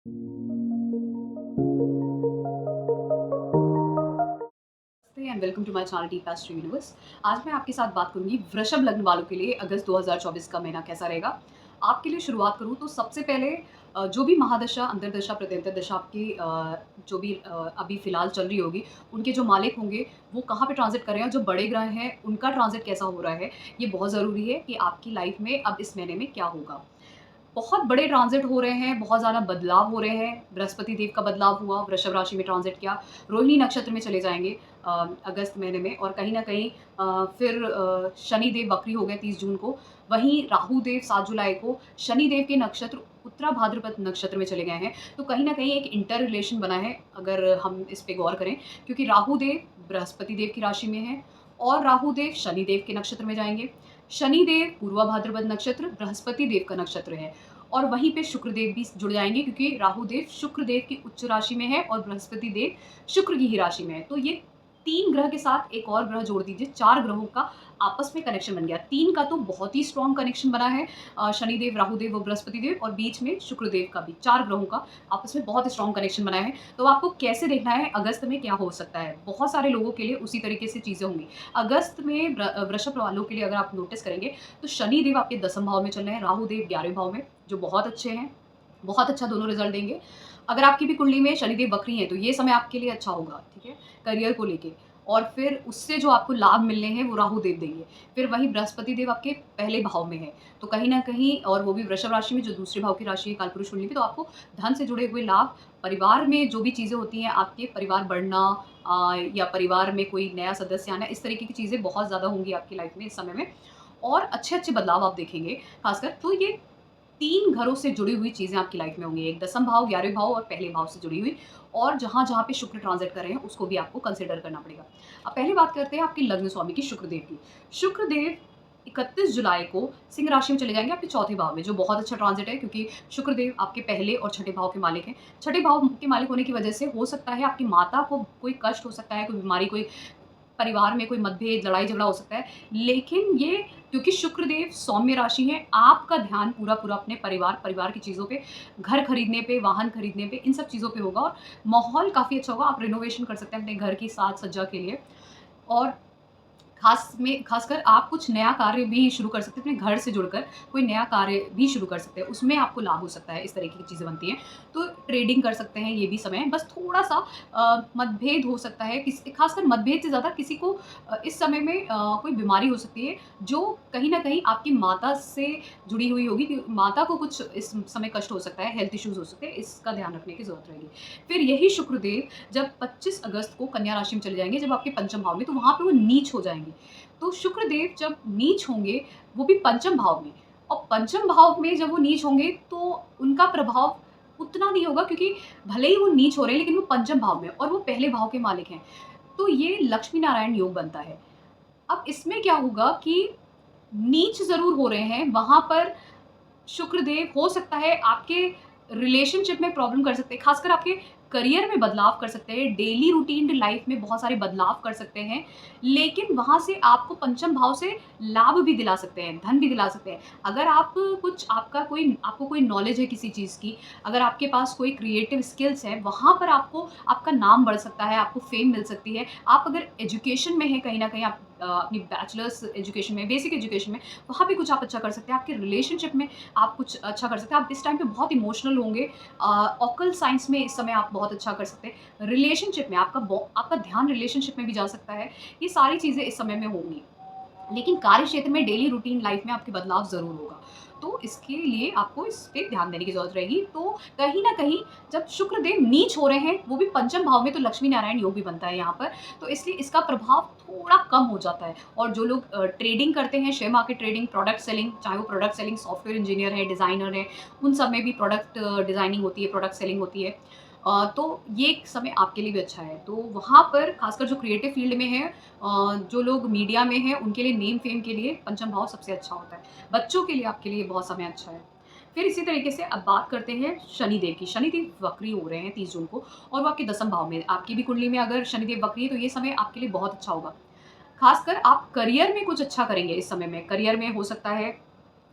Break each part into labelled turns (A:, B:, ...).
A: And welcome to my channel डी पास्ट Universe. आज मैं आपके साथ बात करूंगी वृषभ लग्न वालों के लिए अगस्त 2024 का महीना कैसा रहेगा। आपके लिए शुरुआत करूं तो सबसे पहले जो भी महादशा अंतरदशा प्रत्यंतर दशा आपकी जो भी अभी फिलहाल चल रही होगी, उनके जो मालिक होंगे वो कहाँ पे ट्रांजिट कर रहे हैं और जो बड़े ग्रह हैं उनका ट्रांजिट कैसा हो रहा है, ये बहुत ज़रूरी है कि आपकी लाइफ में अब इस महीने में क्या होगा। बहुत बड़े ट्रांज़िट हो रहे हैं, बहुत ज़्यादा बदलाव हो रहे हैं। बृहस्पति देव का बदलाव हुआ, वृषभ राशि में ट्रांज़िट किया, रोहिणी नक्षत्र में चले जाएँगे अगस्त महीने में और कहीं न कहीं फिर शनि देव वक्री हो गए 30 जून को। वहीं राहु देव 7 जुलाई को शनि देव के नक्षत्र उत्तरा भाद्रपद नक्षत्र में चले गए हैं। तो कहीं न कहीं एक इंटर रिलेशन बना है, अगर हम इस पे गौर करें, क्योंकि राहु देव बृहस्पति देव की राशि में है और राहु देव शनि देव के नक्षत्र में जाएँगे। शनि देव पूर्वा भाद्रपद नक्षत्र बृहस्पति देव का नक्षत्र है और वहीं पे शुक्र देव भी जुड़ जाएंगे, क्योंकि राहु देव शुक्र देव की उच्च राशि में है और बृहस्पति देव शुक्र की ही राशि में है। तो ये 3 ग्रह के साथ एक और ग्रह जोड़ दीजिए, 4 ग्रहों का आपस में कनेक्शन बन गया। 3 का तो बहुत ही स्ट्रॉन्ग कनेक्शन बना है, शनिदेव, राहु देव और बृहस्पति देव, और बीच में शुक्र देव का भी, 4 ग्रहों का आपस में बहुत स्ट्रॉन्ग कनेक्शन बना है। तो आपको कैसे देखना है अगस्त में क्या हो सकता है? बहुत सारे लोगों के लिए उसी तरीके से चीज़ें होंगी। अगस्त में वृषभ वालों के लिए अगर आप नोटिस करेंगे तो शनि देव आपके 10वें भाव में चल रहे हैं, राहु देव 11वें भाव में, जो बहुत अच्छे हैं, बहुत अच्छा दोनों रिजल्ट देंगे। अगर आपकी भी कुंडली में शनिदेव वक्री हैं तो ये समय आपके लिए अच्छा होगा, ठीक है? करियर को लेके, और फिर उससे जो आपको लाभ मिलने हैं वो राहु देव देंगे। फिर वही बृहस्पति देव आपके पहले भाव में है, तो कहीं न कहीं, और वो भी वृषभ राशि में जो दूसरे भाव की राशि है कालपुरुष कुंडली में, तो आपको धन से जुड़े हुए लाभ, परिवार में जो भी चीज़ें होती हैं, आपके परिवार बढ़ना या परिवार में कोई नया सदस्य आना, इस तरीके की चीज़ें बहुत ज़्यादा होंगी आपकी लाइफ में इस समय में, और अच्छे-अच्छे बदलाव आप देखेंगे। खासकर तो ये 3 घरों से जुड़ी हुई चीज़ें आपकी लाइफ में होंगी। एक 10वां भाव, 11वें भाव और पहले भाव से जुड़ी हुई, और जहाँ-जहाँ पे शुक्र ट्रांज़िट कर रहे हैं उसको भी आपको कंसिडर करना पड़ेगा। अब पहले बात करते हैं आपके लग्न स्वामी की, शुक्रदेव की। शुक्रदेव 31 जुलाई को सिंह राशि में चले जाएँगे आपके चौथे भाव में, जो बहुत अच्छा ट्रांज़िट है, क्योंकि शुक्रदेव आपके पहले और छठे भाव के मालिक हैं। छठे भाव के मालिक होने की वजह से हो सकता है आपकी माता को कोई कष्ट हो सकता है, कोई बीमारी, कोई परिवार में कोई मतभेद, लड़ाई-झगड़ा हो सकता है। लेकिन ये, क्योंकि शुक्रदेव सौम्य राशि है, आपका ध्यान पूरा-पूरा अपने परिवार की चीज़ों पे, घर खरीदने पे, वाहन खरीदने पे, इन सब चीज़ों पे होगा और माहौल काफ़ी अच्छा होगा। आप रिनोवेशन कर सकते हैं अपने घर की साज-सज्जा के लिए, और खासकर आप कुछ नया कार्य भी शुरू कर सकते हैं, अपने घर से जुड़कर कोई नया कार्य भी शुरू कर सकते हैं, उसमें आपको लाभ हो सकता है, इस तरीके की चीज़ें बनती हैं। तो ट्रेडिंग कर सकते हैं, ये भी समय है, बस थोड़ा-सा मतभेद हो सकता है, खासकर मतभेद से ज़्यादा किसी को इस समय में कोई बीमारी हो सकती है, जो कहीं न कहीं आपकी माता से जुड़ी हुई होगी, कि माता को कुछ इस समय कष्ट हो सकता है, हेल्थ इश्यूज़ हो सकते हैं, इसका ध्यान रखने की ज़रूरत रहेगी। फिर यही शुक्रदेव जब 25 अगस्त को कन्या राशि में चले जाएँगे, जब आपके पंचम भाव में, तो वहाँ पे वो नीच हो जाएँगे। तो शुक्रदेव जब नीच होंगे, वो भी पंचम भाव में, और पंचम भाव में जब वो नीच होंगे तो उनका प्रभाव उतना नहीं होगा, क्योंकि भले ही वो नीच हो रहे हैं लेकिन वो पंचम भाव में और वो पहले भाव के मालिक हैं। तो ये लक्ष्मी नारायण योग बनता है। अब इसमें क्या होगा कि नीच ज़रूर हो रहे हैं, वहाँ पर शुक्रदेव हो सकता है आपके रिलेशनशिप में प्रॉब्लम कर सकते हैं, खासकर आपके करियर में बदलाव कर सकते हैं, डेली रूटीन लाइफ में बहुत सारे बदलाव कर सकते हैं, लेकिन वहाँ से आपको पंचम भाव से लाभ भी दिला सकते हैं, धन भी दिला सकते हैं। अगर आप कुछ आपको कोई नॉलेज है किसी चीज़ की, अगर आपके पास कोई क्रिएटिव स्किल्स है, वहाँ पर आपको आपका नाम बढ़ सकता है, आपको फेम मिल सकती है। आप अगर एजुकेशन में हैं, कहीं न कहीं आप अपनी बैचलर्स एजुकेशन में, बेसिक एजुकेशन में, वहाँ पे कुछ आप अच्छा कर सकते हैं। आपके रिलेशनशिप में आप कुछ अच्छा कर सकते हैं। आप इस टाइम पे बहुत इमोशनल होंगे। ऑकल्ट साइंस में इस समय आप बहुत अच्छा कर सकते हैं। रिलेशनशिप में आपका ध्यान रिलेशनशिप में भी जा सकता है। ये सारी चीज़ें इस समय में होंगी। लेकिन कार्य क्षेत्र में, डेली रूटीन लाइफ में आपके बदलाव ज़रूर होगा। तो इसके लिए आपको इस पे ध्यान देने की ज़रूरत रहेगी। तो कहीं न कहीं जब शुक्रदेव नीच हो रहे हैं, वो भी पंचम भाव में, तो लक्ष्मी नारायण योग भी बनता है यहाँ पर। तो इसलिए इसका प्रभाव थोड़ा कम हो जाता है, और जो लोग ट्रेडिंग करते हैं, share market trading, product selling, चाहे वो प्रोडक्ट सेलिंग, सॉफ्टवेयर इंजीनियर है, डिज़ाइनर है, उन सब में भी प्रोडक्ट डिज़ाइनिंग होती है, प्रोडक्ट सेलिंग होती है। तो ये समय आपके लिए भी अच्छा है। तो वहाँ पर खासकर जो क्रिएटिव फील्ड में है, जो लोग मीडिया में हैं, उनके लिए नेम फेम के लिए पंचम भाव सबसे अच्छा होता है। बच्चों के लिए आपके लिए बहुत समय अच्छा है। फिर इसी तरीके से अब बात करते हैं शनिदेव की। शनिदेव वक्री हो रहे हैं 30 जून को, और वो आपके 10वें भाव में। आपकी भी कुंडली में अगर शनिदेव वक्री है तो ये समय आपके लिए बहुत अच्छा होगा। खासकर आप करियर में कुछ अच्छा करेंगे इस समय में। करियर में हो सकता है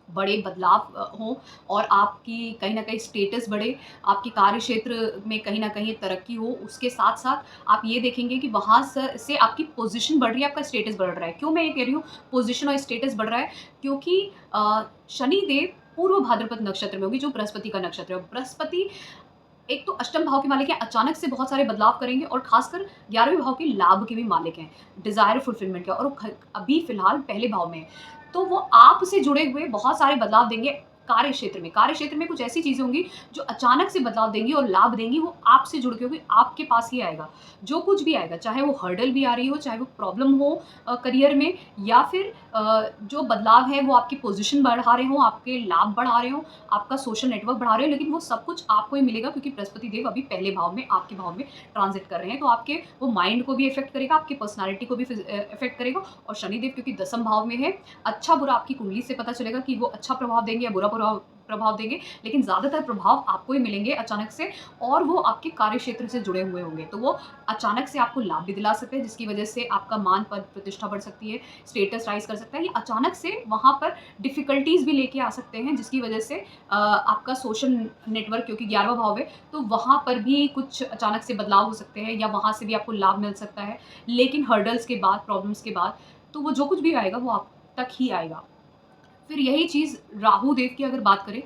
A: बड़े बदलाव हों और आपकी कहीं न कहीं स्टेटस बढ़े, आपके कार्य क्षेत्र में कहीं न कहीं तरक्की हो। उसके साथ-साथ आप ये देखेंगे कि वहाँ से आपकी पोज़ीशन बढ़ रही है, आपका स्टेटस बढ़ रहा है। क्यों मैं ये कह रही हूँ पोज़ीशन और स्टेटस बढ़ रहा है? क्योंकि शनि देव पूर्व भाद्रपद नक्षत्र में होंगे जो बृहस्पति का नक्षत्र है। बृहस्पति एक तो अष्टम भाव के मालिक हैं, अचानक से बहुत सारे बदलाव करेंगे और खासकर 11वें भाव के लाभ के भी मालिक हैं, डिज़ायर फुलफिलमेंट के, और वो अभी फ़िलहाल पहले भाव में है। तो वो आपसे जुड़े हुए बहुत सारे बदलाव देंगे कार्य क्षेत्र में। कार्य क्षेत्र में कुछ ऐसी चीज़ें होंगी जो अचानक से बदलाव देंगी और लाभ देंगी, वो आपसे जुड़ के होगी, आपके पास ही आएगा। जो कुछ भी आएगा, चाहे वो हर्डल भी आ रही हो, चाहे वो प्रॉब्लम हो करियर में, या फिर जो बदलाव है वो आपकी पोज़ीशन बढ़ा रहे हों, आपके लाभ बढ़ा रहे हों, आपका सोशल नेटवर्क बढ़ा रहे हैं, लेकिन वो सब कुछ आपको ही मिलेगा क्योंकि बृहस्पति देव अभी पहले भाव में, आपके भाव में ट्रांज़िट कर रहे हैं। तो आपके वो माइंड को भी इफ़ेक्ट करेगा, आपकी पर्सनैलिटी को भी इफ़ेक्ट करेगा। और शनिदेव क्योंकि दसम भाव में है, अच्छा-बुरा आपकी कुंडली से पता चलेगा कि वो अच्छा प्रभाव देंगे या बुरा प्रभाव देंगे, लेकिन ज़्यादातर प्रभाव आपको ही मिलेंगे अचानक से, और वो आपके कार्य क्षेत्र से जुड़े हुए होंगे। तो वो अचानक से आपको लाभ भी दिला सकते हैं, जिसकी वजह से आपका मान, पद, प्रतिष्ठा बढ़ सकती है, स्टेटस राइज़ कर सकता है। ये अचानक से वहाँ पर डिफ़िकल्टीज़ भी लेके आ सकते हैं, जिसकी वजह से आपका सोशल नेटवर्क, क्योंकि 11वां भाव है, तो वहाँ पर भी कुछ अचानक से बदलाव हो सकते हैं या वहाँ से भी आपको लाभ मिल सकता है। लेकिन हर्डल्स के बाद, प्रॉब्लम्स के बाद, तो वो जो कुछ भी आएगा वो आप तक ही आएगा। फिर यही चीज़ राहु देव की अगर बात करें,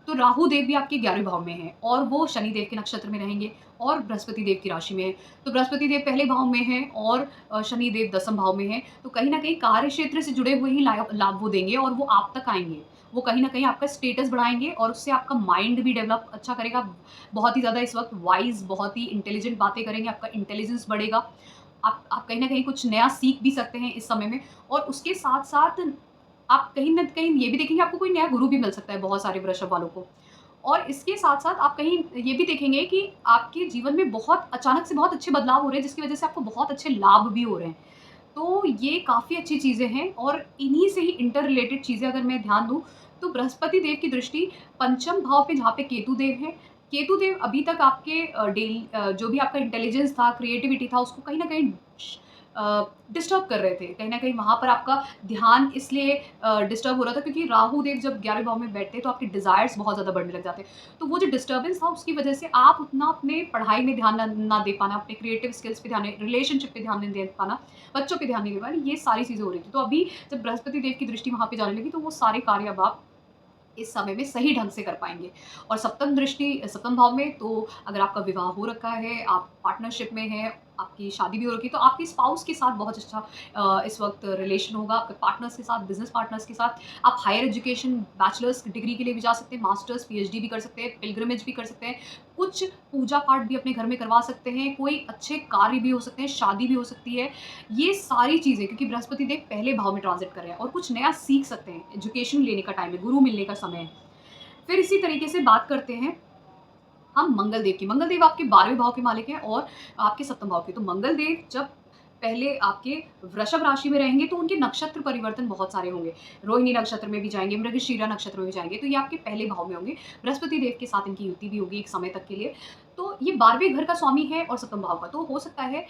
A: तो राहु देव भी आपके 11वें भाव में हैं और वो शनि देव के नक्षत्र में रहेंगे और बृहस्पति देव की राशि में है। तो बृहस्पति देव पहले भाव में हैं और शनि देव दसम भाव में हैं। तो कहीं न कहीं कार्य क्षेत्र से जुड़े हुए ही लाभ वो देंगे और वो आप तक आएँगे। वो कहीं न कहीं आपका स्टेटस बढ़ाएँगे और उससे आपका माइंड भी डेवलप अच्छा करेगा। बहुत ही ज़्यादा इस वक़्त वाइज़, बहुत ही इंटेलिजेंट बातें करेंगे, आपका इंटेलिजेंस बढ़ेगा। आप कहीं न कहीं कुछ नया सीख भी सकते हैं इस समय में, और उसके साथ-साथ आप कहीं न कहीं ये भी देखेंगे आपको कोई नया गुरु भी मिल सकता है बहुत सारे वृषभ वालों को। और इसके साथ-साथ आप कहीं ये भी देखेंगे कि आपके जीवन में बहुत अचानक से बहुत अच्छे बदलाव हो रहे हैं, जिसकी वजह से आपको बहुत अच्छे लाभ भी हो रहे हैं। तो ये काफ़ी अच्छी चीज़ें हैं और इन्हीं से ही इंटर रिलेटेड चीज़ें अगर मैं ध्यान दूँ, तो बृहस्पति देव की दृष्टि पंचम भाव पे जहाँ पे केतु देव हैं, केतु देव अभी तक आपके जो भी आपका इंटेलिजेंस था, क्रिएटिविटी था, उसको कहीं न कहीं डिस्टर्ब कर रहे थे। कहीं न कहीं वहाँ पर आपका ध्यान इसलिए डिस्टर्ब हो रहा था क्योंकि राहु देव जब 11वें भाव में बैठते हैं तो आपके डिज़ायर्स बहुत ज़्यादा बढ़ने लग जाते हैं। तो वो जो डिस्टर्बेंस था उसकी वजह से आप उतना अपने पढ़ाई में ध्यान ना दे पाना, अपने क्रिएटिव स्किल्स पे ध्यान नहीं, रिलेशनशिप पे ध्यान नहीं दे पाना, बच्चों पे ध्यान नहीं दे पाना, ये सारी चीज़ें हो रही थी। तो अभी जब बृहस्पति देव की दृष्टि वहाँ पे जाने लगी तो वो सारे कार्य अब आप इस समय में सही ढंग से कर पाएँगे। और सप्तम दृष्टि सप्तम भाव में, तो अगर आपका विवाह हो रखा है, आप पार्टनरशिप में हैं, आपकी शादी भी हो रखी है, तो आपके स्पाउस के साथ बहुत अच्छा इस वक़्त रिलेशन होगा, आपके पार्टनर्स के साथ, बिज़नेस पार्टनर्स के साथ। आप हायर एजुकेशन बैचलर्स डिग्री के लिए भी जा सकते हैं, मास्टर्स, पीएचडी भी कर सकते हैं, पिलग्रिमेज भी कर सकते हैं, कुछ पूजा-पाठ भी अपने घर में करवा सकते हैं, कोई अच्छे कार्य भी हो सकते हैं, शादी भी हो सकती है। ये सारी चीज़ें क्योंकि बृहस्पति देव पहले भाव में ट्रांज़िट कर रहे हैं और कुछ नया सीख सकते हैं, एजुकेशन लेने का टाइम है, गुरु मिलने का समय है। फिर इसी तरीके से बात करते हैं हम मंगल देव की। मंगल देव आपके 12वें भाव के मालिक हैं और आपके सप्तम भाव के। तो मंगल देव जब पहले आपके वृषभ राशि में रहेंगे तो उनके नक्षत्र परिवर्तन बहुत सारे होंगे। रोहिणी नक्षत्र में भी जाएँगे, मृगशिरा नक्षत्र में भी जाएँगे, तो ये आपके पहले भाव में होंगे। बृहस्पति देव के साथ इनकी युति भी होगी एक समय तक के लिए। तो ये 12वें घर का स्वामी है और सप्तम भाव का। तो हो सकता है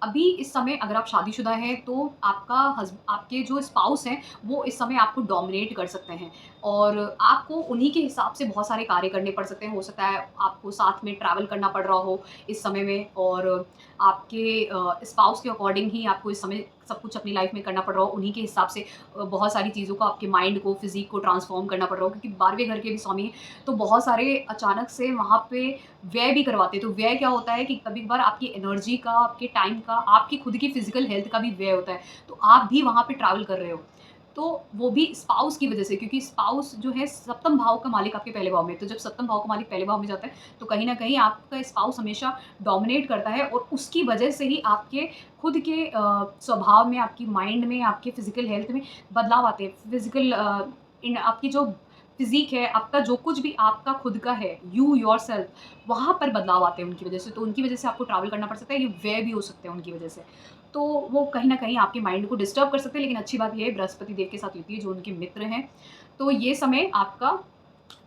A: अभी इस समय अगर आप शादीशुदा हैं तो आपके जो स्पाउस हैं वो इस समय आपको डोमिनेट कर सकते हैं और आपको उन्हीं के हिसाब से बहुत सारे कार्य करने पड़ सकते हैं। हो सकता है आपको साथ में ट्रैवल करना पड़ रहा हो इस समय में, और आपके स्पाउस के अकॉर्डिंग ही आपको इस समय सब कुछ अपनी लाइफ में करना पड़ रहा हो। उन्हीं के हिसाब से बहुत सारी चीज़ों को, आपके माइंड को, फिज़िक को ट्रांसफ़ॉर्म करना पड़ रहा हो, क्योंकि 12वें घर के भी स्वामी हैं, तो बहुत सारे अचानक से वहाँ पे व्यय भी करवाते हैं। तो व्यय क्या होता है कि कभी-कभार आपकी एनर्जी का, आपके टाइम का, आपकी खुद की फ़िज़िकल हेल्थ का भी व्यय होता है। तो आप भी वहाँ पे ट्रैवल कर रहे हो। तो वो भी स्पाउस की वज़ह से, क्योंकि स्पाउस जो है सप्तम भाव का मालिक आपके पहले भाव में है। तो जब सप्तम भाव का मालिक पहले भाव में जाता है, तो कहीं न कहीं आपका स्पाउस हमेशा डोमिनेट करता है और उसकी वज़ह से ही आपके खुद के स्वभाव में, आपकी माइंड में, आपके फ़िज़िकल हेल्थ में बदलाव आते हैं। इन आपकी जो फ़िज़ीक है, आपका जो कुछ भी आपका खुद का है, यू योरसेल्फ, वहाँ पर बदलाव आते हैं उनकी वज़ह से। तो उनकी वज़ह से आपको ट्रैवल करना पड़ सकता है, ये व्यय भी हो सकते हैं उनकी वज़ह से। तो वो कहीं न कहीं आपके माइंड को डिस्टर्ब कर सकते हैं, लेकिन अच्छी बात ये है बृहस्पति देव के साथ युति है जो उनके मित्र हैं। तो ये समय आपका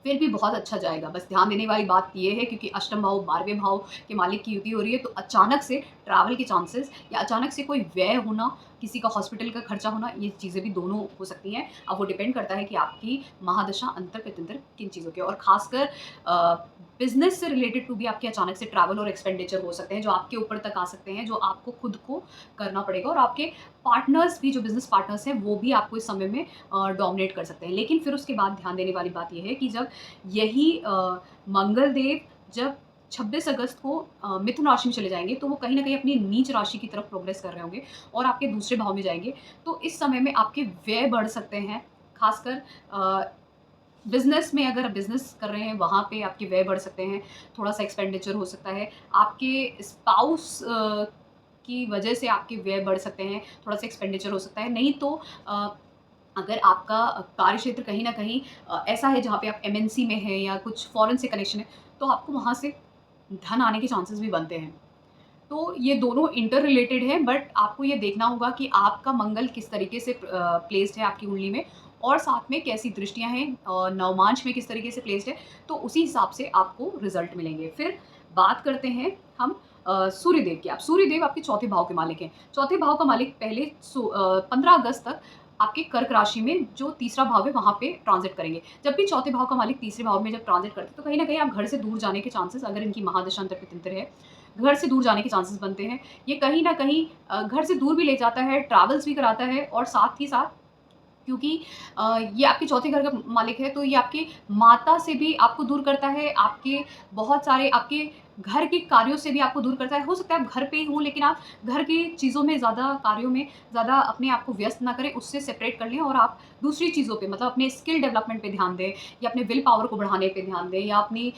A: फिर भी बहुत अच्छा जाएगा। बस ध्यान देने वाली बात ये है, क्योंकि अष्टम भाव 12वें भाव के मालिक की युति हो रही है, तो अचानक से ट्रैवल के चांसेस या अचानक से कोई व्यय होना, किसी का हॉस्पिटल का खर्चा होना, ये चीज़ें भी दोनों हो सकती हैं। अब वो डिपेंड करता है कि आपकी महादशा अंतर-प्रत्यंतर किन चीज़ों की है, और ख़ासकर बिज़नेस से रिलेटेड टू भी आपके अचानक से ट्रैवल और एक्सपेंडिचर हो सकते हैं, जो आपके ऊपर तक आ सकते हैं, जो आपको खुद को करना पड़ेगा, और आपके पार्टनर्स भी, जो बिज़नेस पार्टनर्स हैं, वो भी आपको इस समय में डोमिनेट कर सकते हैं। लेकिन फिर उसके बाद ध्यान देने वाली बात ये है कि जब यही मंगल देव जब 26 अगस्त को मिथुन राशि में चले जाएँगे, तो वो कहीं न कहीं अपनी नीच राशि की तरफ प्रोग्रेस कर रहे होंगे और आपके दूसरे भाव में जाएँगे। तो इस समय में आपके व्यय बढ़ सकते हैं, ख़ासकर बिज़नेस में अगर बिज़नेस कर रहे हैं, वहाँ पे आपके व्यय बढ़ सकते हैं, थोड़ा-सा एक्सपेंडिचर हो सकता है। आपके स्पाउस की वजह से आपके व्यय बढ़ सकते हैं, थोड़ा-सा एक्सपेंडिचर हो सकता है। नहीं तो अ, अगर आपका कार्यक्षेत्र कहीं न कहीं ऐसा है जहाँ पे आप एमएनसी में हैं या कुछ फ़ॉरेन से कनेक्शन है, तो आपको वहाँ से धन आने के चांसेस भी बनते हैं। तो ये दोनों इंटर रिलेटेड है, बट आपको ये देखना होगा कि आपका मंगल किस तरीके से प्लेस्ड है आपकी कुंडली में, और साथ में कैसी दृष्टियाँ हैं, नवमांश में किस तरीके से प्लेस्ड है, तो उसी हिसाब से आपको रिजल्ट मिलेंगे। फिर बात करते हैं हम सूर्यदेव की। आप सूर्यदेव आपके चौथे भाव के मालिक हैं। चौथे भाव का मालिक पहले 15 अगस्त तक आपके कर्क राशि में, जो तीसरा भाव है, वहाँ पे ट्रांजिट करेंगे। जब भी चौथे भाव का मालिक तीसरे भाव में जब ट्रांजिट करते हैं, तो कहीं न कहीं आप घर से दूर जाने के चांसेस, अगर इनकी महादशा अंतर-प्रत्यंतर है, घर से दूर जाने के चांसेस बनते हैं। ये कहीं न कहीं घर से दूर भी ले जाता है, ट्रैवल्स भी कराता है, और साथ ही साथ, क्योंकि ये आपके चौथे घर का मालिक है, तो ये आपकी माता से भी आपको दूर करता है, आपके बहुत सारे आपके घर के कार्यों से भी आपको दूर करता है। हो सकता है आप घर पे ही हों, लेकिन आप घर की चीज़ों में ज़्यादा, कार्यों में ज़्यादा अपने आप को व्यस्त ना करें, उससे सेपरेट कर लें और आप दूसरी चीज़ों पे, मतलब अपने स्किल डेवलपमेंट पे ध्यान दें, या अपने विल पावर को बढ़ाने पे ध्यान दें, या अपनी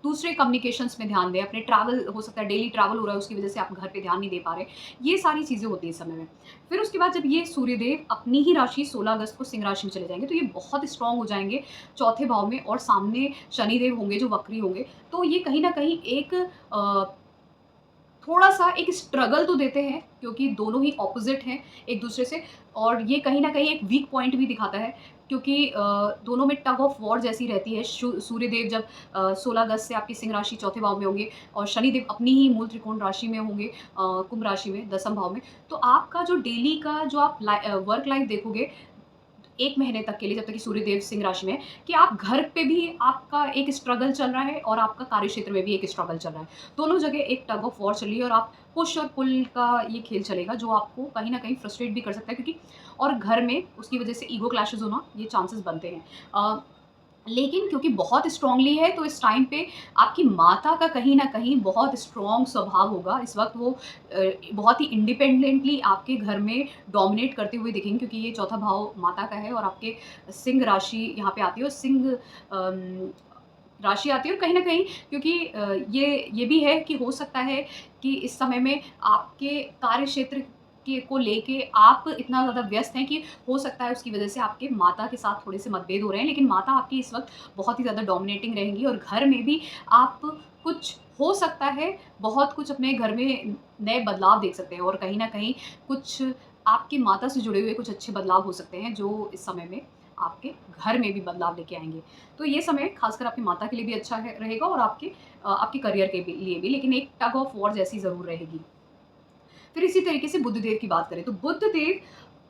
A: दूसरे कम्युनिकेशंस में ध्यान दें, अपने ट्रैवल, हो सकता है डेली ट्रैवल हो रहा है, उसकी वजह से आप घर पे ध्यान नहीं दे पा रहे। ये सारी चीज़ें होती हैं इस समय में। फिर उसके बाद जब ये सूर्यदेव अपनी ही राशि 16 अगस्त को सिंह राशि में चले जाएँगे, तो ये बहुत स्ट्रॉन्ग हो जाएँगे चौथे भाव में, और सामने शनिदेव होंगे जो वक्री होंगे। तो ये कहीं न कहीं एक थोड़ा-सा एक स्ट्रगल तो देते हैं, क्योंकि दोनों ही ऑपोज़िट हैं एक-दूसरे से, और ये कहीं न कहीं एक वीक पॉइंट भी दिखाता है, क्योंकि दोनों में टग ऑफ वॉर जैसी रहती है। सूर्यदेव जब 16 अगस्त से आपकी सिंह राशि चौथे भाव में होंगे, और शनिदेव अपनी ही मूल त्रिकोण राशि में होंगे, कुंभ राशि में, दसम भाव में। तो आपका जो डेली का जो आप वर्क लाइफ़ देखोगे 1 महीने तक के लिए, जब तक कि सूर्यदेव सिंह राशि में है, कि आप घर पे भी आपका एक स्ट्रगल चल रहा है, और आपका कार्यक्षेत्र में भी एक स्ट्रगल चल रहा है। दोनों जगह एक टग ऑफ वॉर चल रही है, और आप पुश और पुल का ये खेल चलेगा, जो आपको कहीं न कहीं फ्रस्ट्रेट भी कर सकता है, क्योंकि और घर में उसकी वजह से ईगो क्लैशेज़ होना, ये चांसेस बनते हैं। लेकिन क्योंकि बहुत स्ट्रॉन्गली है, तो इस टाइम पे आपकी माता का कहीं न कहीं बहुत स्ट्रॉन्ग स्वभाव होगा। इस वक़्त वो बहुत ही इंडिपेंडेंटली आपके घर में डोमिनेट करते हुए दिखेंगे, क्योंकि ये चौथा भाव माता का है, और आपके सिंह राशि यहाँ पे आती है, और सिंह राशि आती है, और कहीं न कहीं, क्योंकि ये भी है कि हो सकता है कि इस समय में आपके कार्यक्षेत्र के को लेके आप इतना ज़्यादा व्यस्त हैं, कि हो सकता है उसकी वजह से आपके माता के साथ थोड़े-से मतभेद हो रहे हैं। लेकिन माता आपकी इस वक़्त बहुत ही ज़्यादा डोमिनेटिंग रहेंगी, और घर में भी आप कुछ, हो सकता है बहुत कुछ अपने घर में नए बदलाव देख सकते हैं, और कहीं न कहीं कुछ आपकी माता से जुड़े हुए कुछ अच्छे बदलाव हो सकते हैं, जो इस समय में आपके घर में भी बदलाव लेके आएँगे। तो ये समय खासकर आपकी माता के लिए भी अच्छा है रहेगा, और आपके करियर के भी लिए भी, लेकिन एक टग ऑफ वॉर जैसी ज़रूर रहेगी। फिर इसी तरीके से बुधदेव की बात करें, तो बुधदेव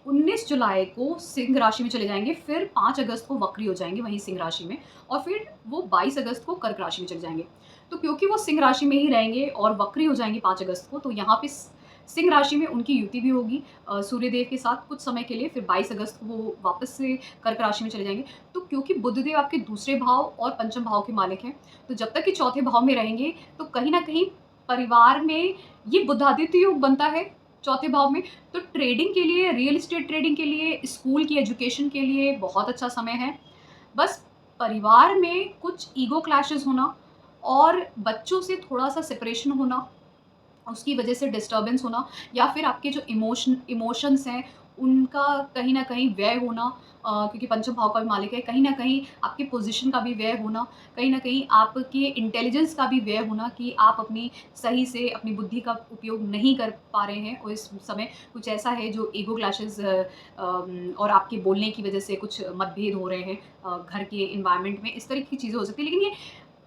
A: 19 जुलाई को सिंह राशि में चले जाएँगे, फिर 5 अगस्त को वक्री हो जाएँगे वहीं सिंह राशि में, और फिर वो 22 अगस्त को कर्क राशि में चले जाएँगे। तो क्योंकि वो सिंह राशि में ही रहेंगे और वक्री हो जाएँगे 5 अगस्त को, तो यहाँ पे सिंह राशि में उनकी युति भी होगी सूर्यदेव के साथ कुछ समय के लिए, फिर 22 अगस्त को वो वापस से कर्क राशि में चले जाएँगे। तो क्योंकि बुधदेव आपके दूसरे भाव और पंचम भाव के मालिक हैं, तो जब तक कि चौथे भाव में रहेंगे, तो कहीं न कहीं परिवार में ये बुधादित्य योग बनता है चौथे भाव में। तो ट्रेडिंग के लिए, रियल एस्टेट ट्रेडिंग के लिए, स्कूल की एजुकेशन के लिए बहुत अच्छा समय है। बस परिवार में कुछ ईगो क्लैशेज़ होना, और बच्चों से थोड़ा-सा सेपरेशन होना, उसकी वजह से डिस्टर्बेंस होना, या फिर आपके जो इमोशंस हैं, उनका कहीं न कहीं व्यय होना, क्योंकि पंचम भाव का भी मालिक है, कहीं न कहीं आपकी पोज़ीशन का भी व्यय होना, कहीं न कहीं आपके इंटेलिजेंस का भी व्यय होना कि आप अपनी सही से अपनी बुद्धि का उपयोग नहीं कर पा रहे हैं और इस समय कुछ ऐसा है जो ईगो क्लैशेज़ और आपके बोलने की वज़ह से कुछ मतभेद हो रहे हैं घर के एनवायरनमेंट में, इस तरह की चीज़ें हो सकती हैं। लेकिन ये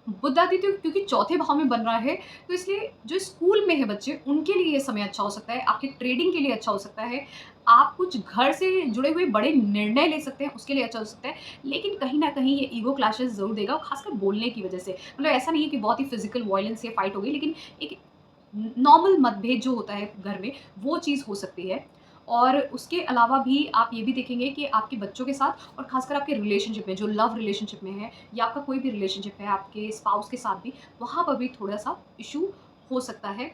A: बुधादित्य क्योंकि चौथे भाव में बन रहा है, तो इसलिए जो स्कूल में है बच्चे, उनके लिए ये समय अच्छा हो सकता है, आपकी ट्रेडिंग के लिए अच्छा हो सकता है, आप कुछ घर से जुड़े हुए बड़े निर्णय ले सकते हैं, उसके लिए अच्छा हो सकता है। लेकिन कहीं न कहीं ये ईगो क्लैशेज़ ज़रूर देगा, खासकर बोलने की वजह से। मतलब ऐसा नहीं है कि बहुत ही फिज़िकल वॉयलेंस या फाइट हो गई, लेकिन एक नॉर्मल मतभेद जो होता है घर में, वो चीज़ हो सकती है। और उसके अलावा भी आप ये भी देखेंगे कि आपके बच्चों के साथ और खासकर आपके रिलेशनशिप में, जो लव रिलेशनशिप में है या आपका कोई भी रिलेशनशिप है आपके स्पाउस के साथ भी, वहाँ पर भी थोड़ा-सा इश्यू हो सकता है।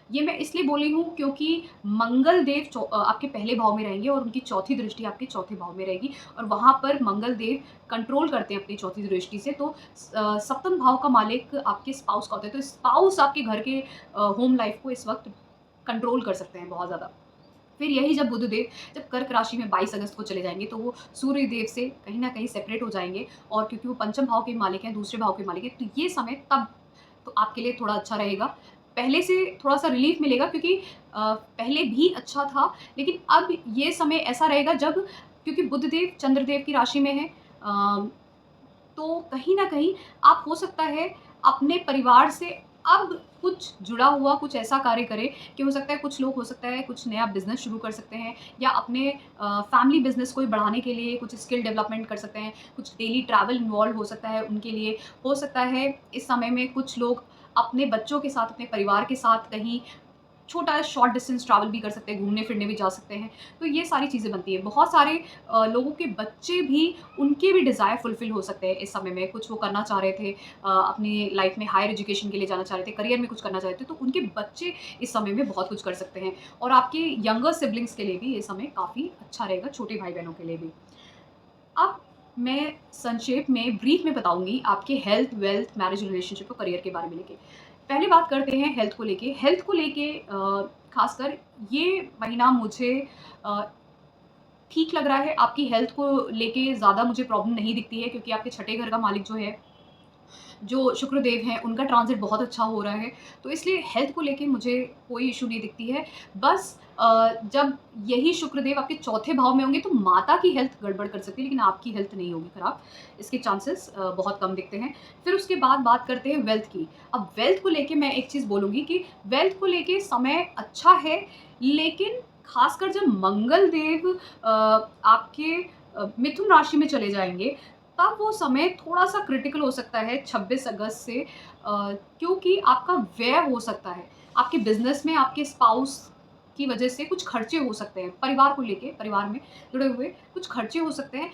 A: ये मैं इसलिए बोल रही हूँ क्योंकि मंगल देव आपके पहले भाव में रहेंगे और उनकी चौथी दृष्टि आपके चौथे भाव में रहेगी और वहाँ पर मंगल देव कंट्रोल करते हैं अपनी चौथी दृष्टि से। तो सप्तम भाव का मालिक आपके स्पाउस का होता है, तो स्पाउस आपके घर के होम लाइफ को इस वक़्त कंट्रोल कर सकते हैं बहुत ज़्यादा। फिर यही जब बुधदेव जब कर्क राशि में 22 अगस्त को चले जाएँगे, तो वो सूर्य देव से कहीं न कहीं सेपरेट हो जाएँगे और क्योंकि वो पंचम भाव के मालिक हैं, दूसरे भाव के मालिक हैं, तो ये समय तब तो आपके लिए थोड़ा अच्छा रहेगा। पहले से थोड़ा-सा रिलीफ़ मिलेगा क्योंकि पहले भी अच्छा था, लेकिन अब ये समय ऐसा रहेगा जब क्योंकि बुधदेव चंद्रदेव की राशि में है, तो कहीं न कहीं आप हो सकता है अपने परिवार से अब कुछ जुड़ा हुआ कुछ ऐसा कार्य करें कि हो सकता है कुछ लोग हो सकता है कुछ नया बिज़नेस शुरू कर सकते हैं या अपने फैमिली बिज़नेस को बढ़ाने के लिए कुछ स्किल डेवलपमेंट कर सकते हैं, कुछ डेली ट्रैवल इन्वॉल्व हो सकता है उनके लिए। हो सकता है इस समय में कुछ लोग अपने बच्चों के साथ, अपने परिवार के साथ कहीं छोटा शॉर्ट डिस्टेंस ट्रैवल भी कर सकते हैं, घूमने-फिरने भी जा सकते हैं। तो ये सारी चीज़ें बनती हैं। बहुत सारे लोगों के बच्चे भी उनके भी डिज़ायर फुलफ़िल हो सकते हैं इस समय में। कुछ वो करना चाह रहे थे अपनी लाइफ़ में हायर एजुकेशन के लिए जाना चाह रहे थे, करियर में कुछ करना चाह रहे थे, तो उनके बच्चे इस समय में बहुत कुछ कर सकते हैं। और आपके यंगर सिबलिंग्स के लिए भी ये समय काफ़ी अच्छा रहेगा, छोटे भाई-बहनों के लिए भी। अब मैं संक्षेप में ब्रीफ में बताऊँगी आपके हेल्थ, वेल्थ, मैरिज, रिलेशनशिप और करियर के बारे में लेके। पहले बात करते हैं हेल्थ को लेके। हेल्थ को लेके ख़ासकर ये महीना मुझे अ, ठीक लग रहा है। आपकी हेल्थ को लेके ज़्यादा मुझे प्रॉब्लम नहीं दिखती है क्योंकि आपके छठे घर का मालिक जो है, जो शुक्रदेव हैं, उनका ट्रांज़िट बहुत अच्छा हो रहा है, तो इसलिए हेल्थ को लेके मुझे कोई इश्यू नहीं दिखती है। बस जब यही शुक्रदेव आपके चौथे भाव में होंगे, तो माता की हेल्थ गड़बड़ कर सकती है, लेकिन आपकी हेल्थ नहीं होगी खराब। इसके चांसेस बहुत कम दिखते हैं। फिर उसके बाद बात करते हैं वेल्थ की। अब वेल्थ को लेके मैं एक चीज़ बोलूँगी कि वेल्थ को लेके समय अच्छा है, लेकिन ख़ासकर जब मंगल देव आपके मिथुन राशि में चले जाएँगे, तब वो समय थोड़ा-सा क्रिटिकल हो सकता है 26 अगस्त से, क्योंकि आपका व्यय हो सकता है। आपके बिज़नेस में आपके स्पाउस की वजह से कुछ खर्चे हो सकते हैं। परिवार को लेके, परिवार में जुड़े हुए कुछ खर्चे हो सकते हैं।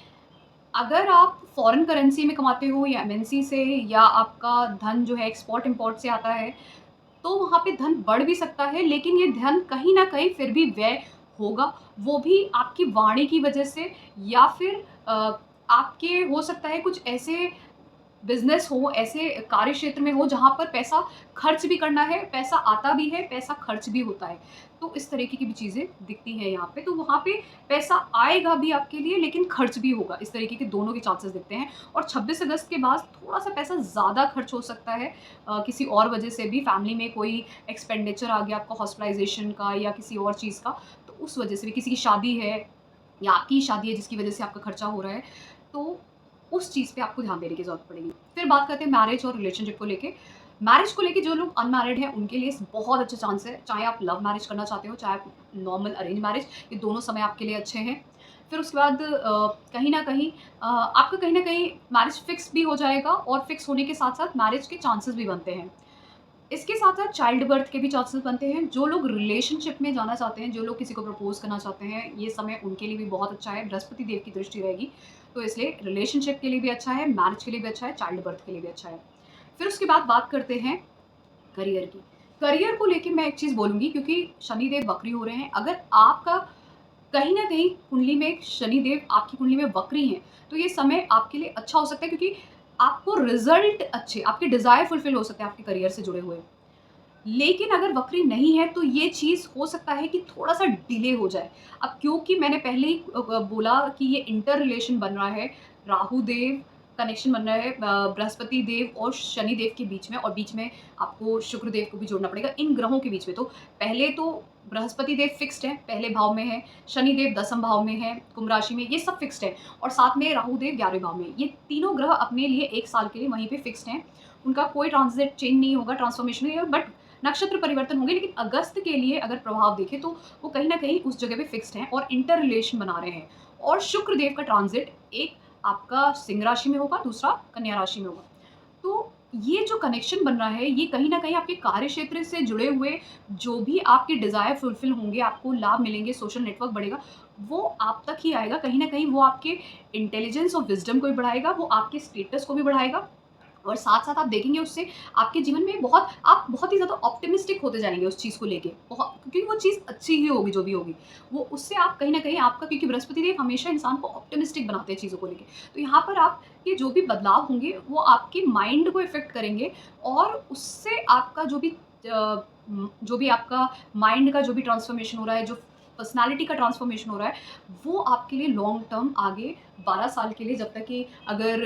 A: अगर आप फ़ॉरेन करेंसी में कमाते हो या एमएनसी से या आपका धन जो है एक्सपोर्ट-इम्पोर्ट से आता है, तो वहाँ पे धन बढ़ भी सकता है, लेकिन ये धन कहीं न कहीं फिर भी व्यय होगा। वो भी आपकी वाणी की वजह से या फिर आपके हो सकता है कुछ ऐसे बिज़नेस हो, ऐसे कार्यक्षेत्र में हो जहाँ पर पैसा खर्च भी करना है, पैसा आता भी है, पैसा खर्च भी होता है। तो इस तरीके की भी चीज़ें दिखती हैं यहाँ पे। तो वहाँ पे पैसा आएगा भी आपके लिए लेकिन खर्च भी होगा। इस तरीके के दोनों के चांसेस दिखते हैं और 26 अगस्त के बाद थोड़ा-सा पैसा ज़्यादा खर्च हो सकता है किसी और वजह से भी फैमिली में कोई एक्सपेंडिचर आ गया आपका हॉस्पिटलाइज़ेशन का या किसी और चीज़ का, तो उस वजह से भी किसी की शादी है या आपकी ही शादी है जिसकी वजह से आपका खर्चा हो रहा है, तो उस चीज़ पे आपको ध्यान देने की ज़रूरत पड़ेगी। फिर बात करते हैं मैरिज और रिलेशनशिप को लेके। मैरिज को लेके जो लोग अनमैरिड हैं उनके लिए बहुत अच्छा चांस है, चाहे आप लव मैरिज करना चाहते हो, चाहे आप नॉर्मल अरेंज मैरिज, ये दोनों समय आपके लिए अच्छे हैं। फिर उसके बाद कहीं न कहीं आपका कहीं न कहीं मैरिज फिक्स भी हो जाएगा और फिक्स होने के साथ-साथ मैरिज के चांसेस भी बनते हैं। इसके साथ-साथ चाइल्ड बर्थ के भी चांसेस बनते हैं। जो लोग रिलेशनशिप में जाना चाहते हैं, जो लोग किसी को प्रपोज़ करना चाहते हैं, ये समय उनके लिए भी बहुत अच्छा है। बृहस्पति देव की दृष्टि रहेगी, तो इसलिए रिलेशनशिप के लिए भी अच्छा है, मैरिज के लिए भी अच्छा है, चाइल्ड बर्थ के लिए भी अच्छा है। फिर उसके बाद बात करते हैं करियर की। करियर को लेके मैं एक चीज़ बोलूँगी क्योंकि शनिदेव वक्री हो रहे हैं। अगर आपका कहीं न कहीं कुंडली में शनिदेव आपकी कुंडली में वक्री हैं, तो ये समय आपके लिए अच्छा हो सकता है क्योंकि आपको रिज़ल्ट अच्छे, आपके डिज़ायर फुलफ़िल हो सकते हैं आपके करियर से जुड़े हुए। लेकिन अगर वक्री नहीं है तो ये चीज़ हो सकता है कि थोड़ा-सा डिले हो जाए। अब क्योंकि मैंने पहले ही बोला कि ये इंटर रिलेशन बन रहा है, राहु देव कनेक्शन बन रहा है बृहस्पति देव और शनि देव के बीच में, और बीच में आपको शुक्र देव को भी जोड़ना पड़ेगा इन ग्रहों के बीच में। तो पहले तो बृहस्पति देव फिक्स्ड है, पहले भाव में है, शनि देव दसम भाव में है, कुंभ राशि में, ये सब फिक्स्ड है, और साथ में राहु देव 11वें भाव में। ये तीनों ग्रह अपने लिए 1 साल के लिए वहीं पे फिक्स्ड हैं। उनका कोई ट्रांज़िट चेंज नहीं होगा, ट्रांसफॉर्मेशन नहीं होगा, बट नक्षत्र परिवर्तन होंगे। लेकिन अगस्त के लिए अगर प्रभाव देखें तो वो कहीं न कहीं उस जगह पे फिक्स्ड हैं और इंटर रिलेशन बना रहे हैं। और शुक्र देव का ट्रांज़िट एक आपका सिंह राशि में होगा, दूसरा कन्या राशि में होगा। तो ये जो कनेक्शन बन रहा है, ये कहीं न कहीं आपके कार्य क्षेत्र से जुड़े हुए जो भी आपके डिज़ायर फुलफ़िल होंगे, आपको लाभ मिलेंगे, सोशल नेटवर्क बढ़ेगा, वो आप तक ही आएगा। कहीं न कहीं वो आपके इंटेलिजेंस और विज़डम को भी बढ़ाएगा, वो आपके स्टेटस को भी बढ़ाएगा, और साथ-साथ आप देखेंगे उससे आपके जीवन में आप बहुत ही ज़्यादा ऑप्टिमिस्टिक होते जाएँगे उस चीज़ को लेके। क्योंकि वो चीज़ अच्छी ही होगी जो भी होगी। वो उससे आप कहीं न कहीं आपका, क्योंकि बृहस्पति देव हमेशा इंसान को ऑप्टिमिस्टिक बनाते हैं चीज़ों को लेके। तो यहाँ पर आपके जो भी बदलाव होंगे वो आपके माइंड को इफ़ेक्ट करेंगे, और उससे आपका जो भी आपका माइंड का जो भी ट्रांसफ़ॉर्मेशन हो रहा है, जो पर्सनैलिटी का ट्रांसफ़ॉर्मेशन हो रहा है, वो आपके लिए लॉन्ग टर्म आगे 12 साल के लिए, जब तक कि अगर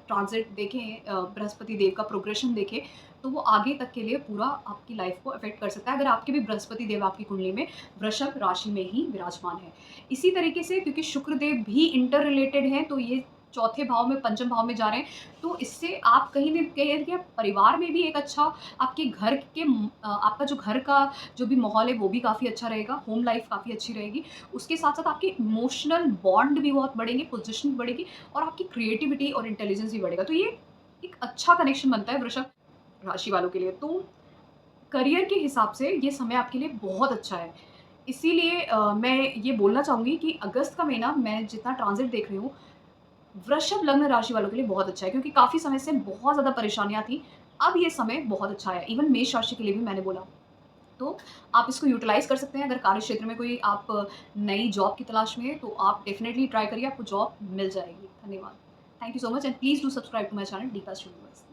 A: ट्रांज़िट देखें, बृहस्पति देव का प्रोग्रेशन देखें, तो वो आगे तक के लिए पूरा आपकी लाइफ़ को अफ़ेक्ट कर सकता है, अगर आपके भी बृहस्पति देव आपकी कुंडली में वृषभ राशि में ही विराजमान है। इसी तरीके से क्योंकि शुक्र देव भी इंटर रिलेटेड हैं, तो ये चौथे भाव में, पंचम भाव में जा रहे हैं, तो इससे आप कहीं न कहीं क्या परिवार में भी एक अच्छा, आपके घर के आपका जो घर का जो भी माहौल है वो भी काफ़ी अच्छा रहेगा, होम लाइफ़ काफ़ी अच्छी रहेगी। उसके साथ-साथ आपके इमोशनल बॉन्ड भी बहुत बढ़ेंगे, पोज़ीशन भी बढ़ेगी, और आपकी क्रिएटिविटी और इंटेलिजेंस भी बढ़ेगा। तो ये एक अच्छा कनेक्शन बनता है वृषभ राशि वालों के लिए। तो करियर के हिसाब से ये समय आपके लिए बहुत अच्छा है। इसीलिए मैं ये बोलना चाहूँगी कि अगस्त का महीना मैं जितना ट्रांज़िट देख रही हूँ, वृषभ लग्न राशि वालों के लिए बहुत अच्छा है, क्योंकि काफ़ी समय से बहुत ज़्यादा परेशानियाँ थी। अब ये समय बहुत अच्छा है। इवन मेष राशि के लिए भी मैंने बोला। तो आप इसको यूटिलाइज़ कर सकते हैं। अगर कार्य क्षेत्र में कोई आप नई जॉब की तलाश में हैं, तो आप डेफ़िनिटली ट्राई करिए, आपको जॉब मिल जाएगी। धन्यवाद। Thank you so much, and please do subscribe to my channel Deepa universe.